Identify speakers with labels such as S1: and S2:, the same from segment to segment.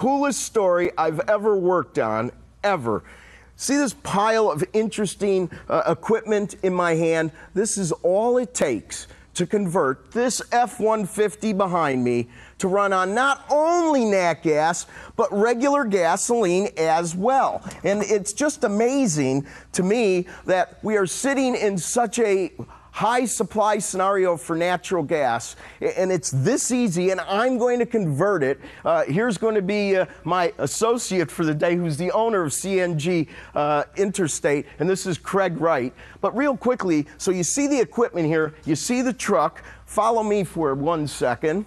S1: Coolest story I've ever worked on, ever. See this pile of interesting equipment in my hand? This is all it takes to convert this F-150 behind me to run on not only nat gas, but regular gasoline as well. And it's just amazing to me that we are sitting in such a high supply scenario for natural gas, and it's this easy, and I'm going to convert it. Here's going to be my associate for the day, who's the owner of CNG Interstate, and this is Craig Wright. But real quickly, so you see the equipment here, you see the truck. Follow me for 1 second.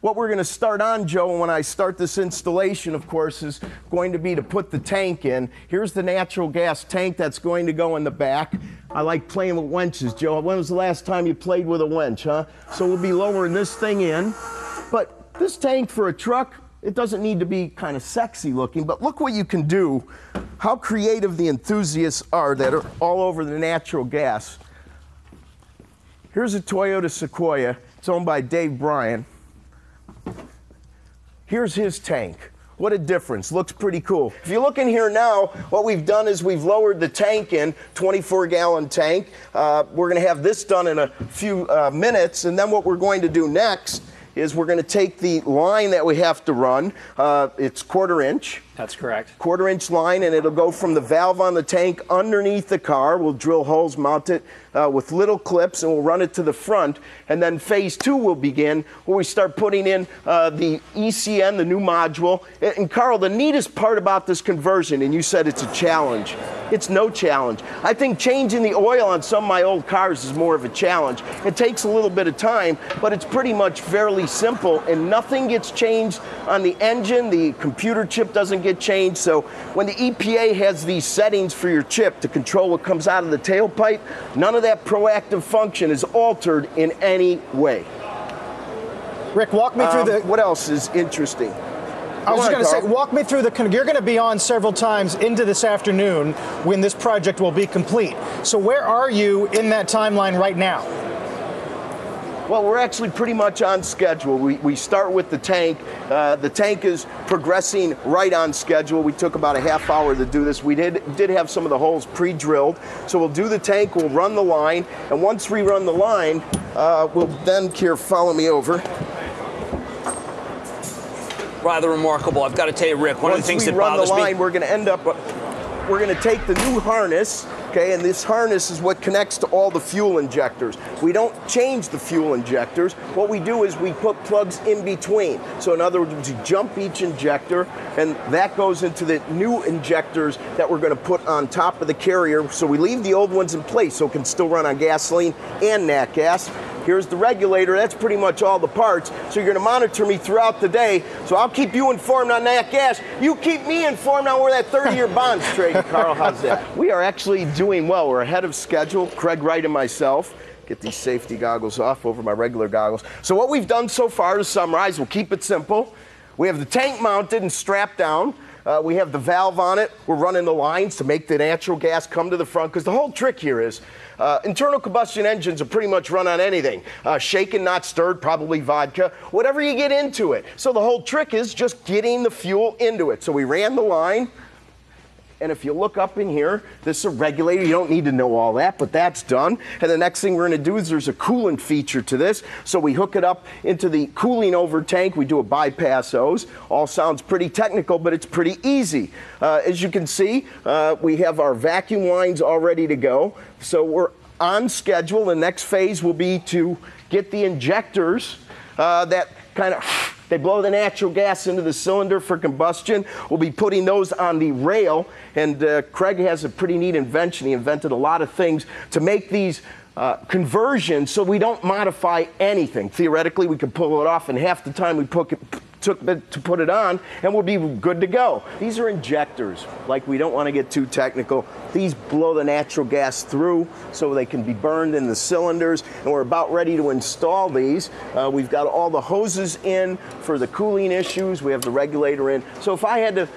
S1: What we're going to start on, Joe, when I start this installation, of course, is going to be to put the tank in. Here's the natural gas tank that's going to go in the back. I like playing with winches, Joe. When was the last time you played with a winch, huh? So we'll be lowering this thing in. But this tank for a truck, it doesn't need to be kind of sexy looking, but look what you can do, how creative the enthusiasts are that are all over the natural gas. Here's a Toyota Sequoia. It's owned by Dave Bryan. Here's his tank. What a difference. Looks pretty cool. If you look in here now, what we've done is we've lowered the tank in, 24-gallon tank. We're going to have this done in a few minutes, and then what we're going to do next is we're going to take the line that we have to run. It's 1/4 inch.
S2: That's correct.
S1: 1/4 inch line, and it'll go from the valve on the tank underneath the car. We'll drill holes, mount it with little clips, and we'll run it to the front. And then phase 2 will begin, where we start putting in the ECN, the new module. And Carl, the neatest part about this conversion, and you said it's a challenge. It's no challenge. I think changing the oil on some of my old cars is more of a challenge. It takes a little bit of time, but it's pretty much fairly simple, and nothing gets changed on the engine. The computer chip doesn't get changed. So when the EPA has these settings for your chip to control what comes out of the tailpipe, none of that proactive function is altered in any way.
S3: Rick, walk me through the...
S1: What else is interesting?
S3: I was just going to say, walk me through you're going to be on several times into this afternoon when this project will be complete. So where are you in that timeline right now?
S1: Well, we're actually pretty much on schedule. We start with the tank. The tank is progressing right on schedule. We took about a half hour to do this. We did have some of the holes pre-drilled. So we'll do the tank, we'll run the line, and once we run the line, we'll then, here, follow me over.
S2: Rather remarkable. I've got to tell you, Rick, one of the things that bothers me...
S1: Once we run the line, we're going to end up, we're going to take the new harness, okay, and this harness is what connects to all the fuel injectors. We don't change the fuel injectors. What we do is we put plugs in between. So in other words, you jump each injector, and that goes into the new injectors that we're going to put on top of the carrier. So we leave the old ones in place so it can still run on gasoline and nat gas. Here's the regulator. That's pretty much all the parts. So you're going to monitor me throughout the day. So I'll keep you informed on nat gas. You keep me informed on where that 30-year bond's trading. Carl, how's that? We are actually doing well. We're ahead of schedule. Craig Wright and myself. Get these safety goggles off over my regular goggles. So what we've done so far, to summarize, we'll keep it simple. We have the tank mounted and strapped down. We have the valve on it. We're running the lines to make the natural gas come to the front, because the whole trick here is internal combustion engines are pretty much run on anything. Shaken, not stirred, probably vodka, whatever you get into it. So the whole trick is just getting the fuel into it. So we ran the line. And if you look up in here, this is a regulator. You don't need to know all that, but that's done. And the next thing we're going to do is there's a coolant feature to this. So we hook it up into the cooling over tank. We do a bypass hose. All sounds pretty technical, but it's pretty easy. As you can see, we have our vacuum lines all ready to go. So we're on schedule. The next phase will be to get the injectors that kind of... They blow the natural gas into the cylinder for combustion. We'll be putting those on the rail. And Craig has a pretty neat invention. He invented a lot of things to make these conversions so we don't modify anything. Theoretically, we could pull it off in half the time we took to put it on, and we'll be good to go. These are injectors. Like, we don't want to get too technical. These blow the natural gas through so they can be burned in the cylinders, and we're about ready to install these. We've got all the hoses in for the cooling issues. We have the regulator in. So if I had to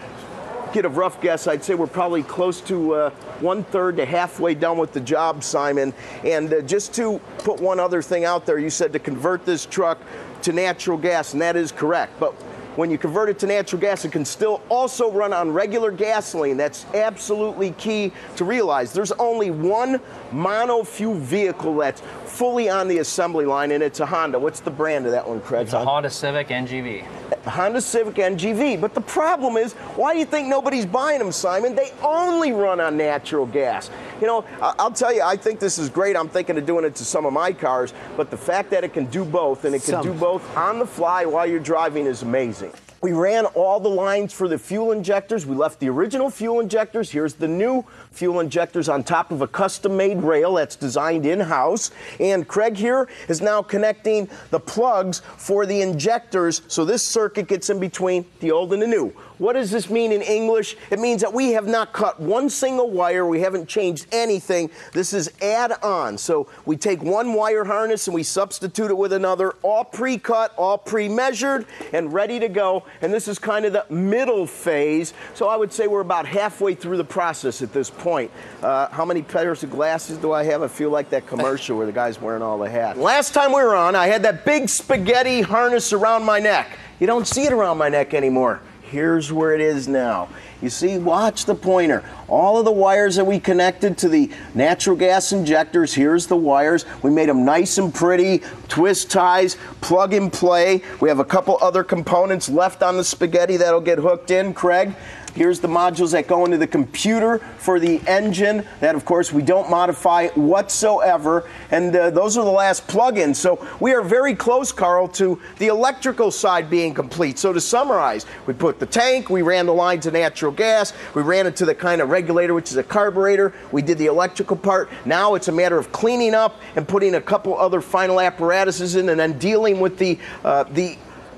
S1: get a rough guess, I'd say we're probably close to 1/3 to halfway done with the job, Simon. And just to put one other thing out there, you said to convert this truck to natural gas, and that is correct. But when you convert it to natural gas, it can still also run on regular gasoline. That's absolutely key to realize. There's only one mono-fuel vehicle that's fully on the assembly line, and it's a Honda. What's the brand of that one, Craig?
S4: It's a Honda Civic NGV.
S1: Honda Civic NGV. But the problem is, why do you think nobody's buying them, Simon? They only run on natural gas. You know, I'll tell you, I think this is great. I'm thinking of doing it to some of my cars, but the fact that it can do both, and it can do both on the fly while you're driving, is amazing. We ran all the lines for the fuel injectors. We left the original fuel injectors. Here's the new fuel injectors on top of a custom-made rail that's designed in-house. And Craig here is now connecting the plugs for the injectors, so this circuit gets in between the old and the new. What does this mean in English? It means that we have not cut one single wire. We haven't changed anything. This is add-on. So we take one wire harness and we substitute it with another, all pre-cut, all pre-measured, and ready to go. And this is kind of the middle phase. So I would say we're about halfway through the process at this point. How many pairs of glasses do I have? I feel like that commercial where the guy's wearing all the hats. Last time we were on, I had that big spaghetti harness around my neck. You don't see it around my neck anymore. Here's where it is now. You see, watch the pointer. All of the wires that we connected to the natural gas injectors, here's the wires. We made them nice and pretty, twist ties, plug and play. We have a couple other components left on the spaghetti that'll get hooked in, Craig. Here's the modules that go into the computer for the engine that, of course, we don't modify whatsoever. And those are the last plug-ins. So we are very close, Carl, to the electrical side being complete. So to summarize, we put the tank, we ran the line to natural gas, we ran it to the kind of regulator, which is a carburetor. We did the electrical part. Now it's a matter of cleaning up and putting a couple other final apparatuses in and then dealing with the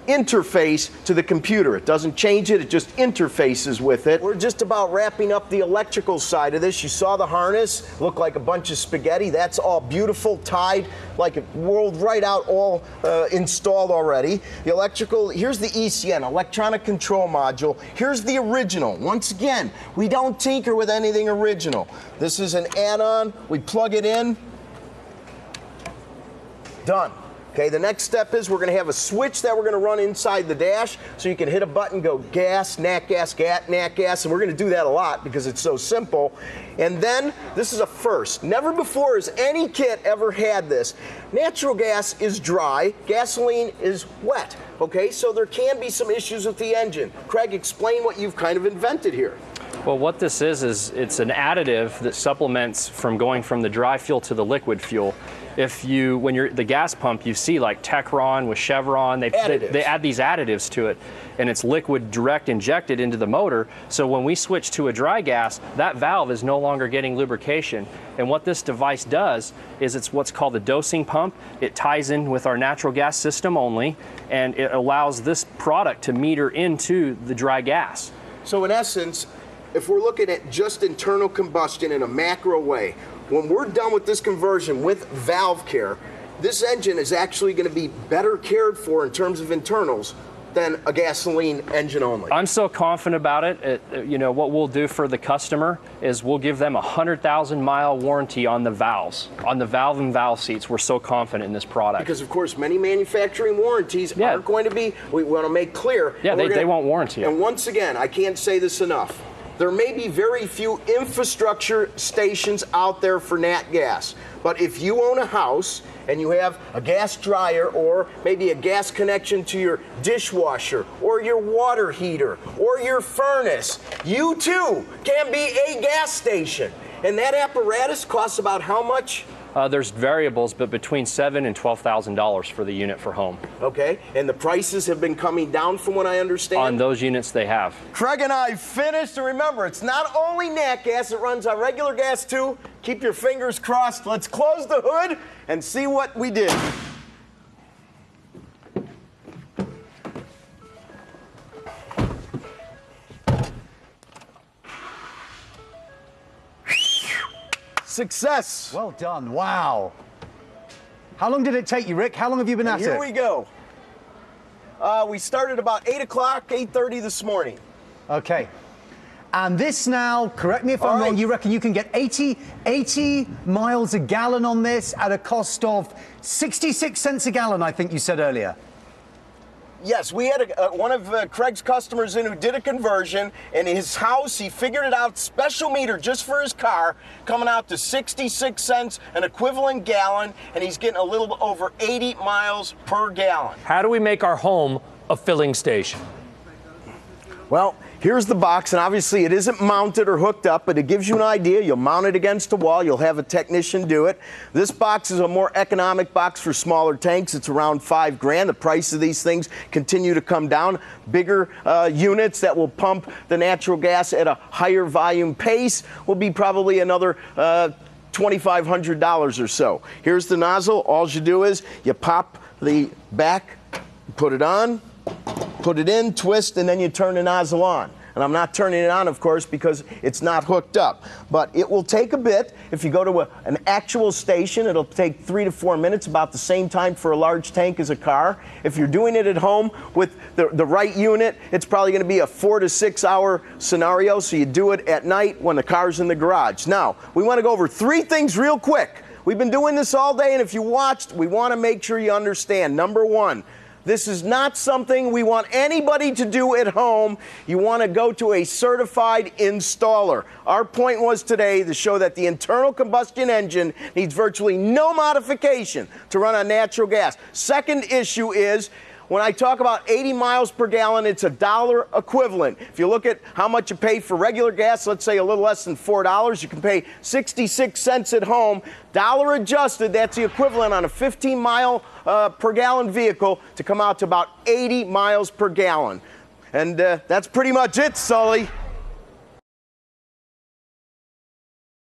S1: interface to the computer. It doesn't change it, it just interfaces with it. We're just about wrapping up the electrical side of this. You saw the harness, looked like a bunch of spaghetti. That's all beautiful, tied, like it rolled right out, all installed already. The electrical, here's the ECN, electronic control module. Here's the original. Once again, we don't tinker with anything original. This is an add-on, we plug it in, done. Okay, the next step is we're going to have a switch that we're going to run inside the dash, so you can hit a button, go gas, nat gas, nat gas, and we're going to do that a lot because it's so simple. And then, this is a first. Never before has any kit ever had this. Natural gas is dry, gasoline is wet. Okay, so there can be some issues with the engine. Craig, explain what you've kind of invented here.
S4: Well, what this is it's an additive that supplements from going from the dry fuel to the liquid fuel. If you, when you're the gas pump, you see like Techron with Chevron, they add these additives to it, and it's liquid direct injected into the motor. So when we switch to a dry gas, that valve is no longer getting lubrication. And what this device does is it's what's called a dosing pump. It ties in with our natural gas system only, and it allows this product to meter into the dry gas.
S1: So in essence, if we're looking at just internal combustion in a macro way, when we're done with this conversion with valve care, this engine is actually going to be better cared for in terms of internals than a gasoline engine only.
S4: I'm so confident about it. You know, what we'll do for the customer is we'll give them a 100,000-mile warranty on the valves, on the valve and valve seats. We're so confident in this product.
S1: Because, of course, many manufacturing warranties aren't going to be, we want to make clear.
S4: Yeah, they won't warranty it.
S1: And once again, I can't say this enough. There may be very few infrastructure stations out there for nat gas, but if you own a house and you have a gas dryer or maybe a gas connection to your dishwasher or your water heater or your furnace, you too can be a gas station. And that apparatus costs about how much?
S4: There's variables, but between $7,000 and $12,000 for the unit for home.
S1: Okay, and the prices have been coming down from what I understand?
S4: On those units they have.
S1: Craig and I finished, and remember, it's not only nat gas, it runs on regular gas too. Keep your fingers crossed. Let's close the hood and see what we did. Success.
S5: Well done. Wow. How long did it take you, Rick? How long have you been at it?
S1: Here we go. We started about 8 o'clock, 8:30 this morning.
S5: Okay. And this now, correct me if I'm wrong, you reckon you can get 80 miles a gallon on this at a cost of 66 cents a gallon, I think you said earlier.
S1: Yes, we had one of Craig's customers in who did a conversion. In his house, he figured it out, special meter just for his car, coming out to 66 cents an equivalent gallon, and he's getting a little over 80 miles per gallon.
S6: How do we make our home a filling station?
S1: Well, here's the box, and obviously it isn't mounted or hooked up, but it gives you an idea. You'll mount it against the wall. You'll have a technician do it. This box is a more economic box for smaller tanks. It's around $5 grand. The price of these things continue to come down. Bigger units that will pump the natural gas at a higher volume pace will be probably another $2,500 or so. Here's the nozzle. All you do is you pop the back, put it on, put it in, twist, and then you turn the nozzle on. And I'm not turning it on, of course, because it's not hooked up. But it will take a bit. If you go to an actual station, it'll take 3 to 4 minutes, about the same time for a large tank as a car. If you're doing it at home with the right unit, it's probably going to be a 4 to 6 hour scenario, so you do it at night when the car's in the garage. Now, we want to go over 3 things real quick. We've been doing this all day, and if you watched, we want to make sure you understand. Number 1, this is not something we want anybody to do at home. You want to go to a certified installer. Our point was today to show that the internal combustion engine needs virtually no modification to run on natural gas. Second issue is, when I talk about 80 miles per gallon, it's a dollar equivalent. If you look at how much you pay for regular gas, let's say a little less than $4, you can pay 66 cents at home. Dollar adjusted, that's the equivalent on a 15 mile per gallon vehicle to come out to about 80 miles per gallon. And that's pretty much it, Sully.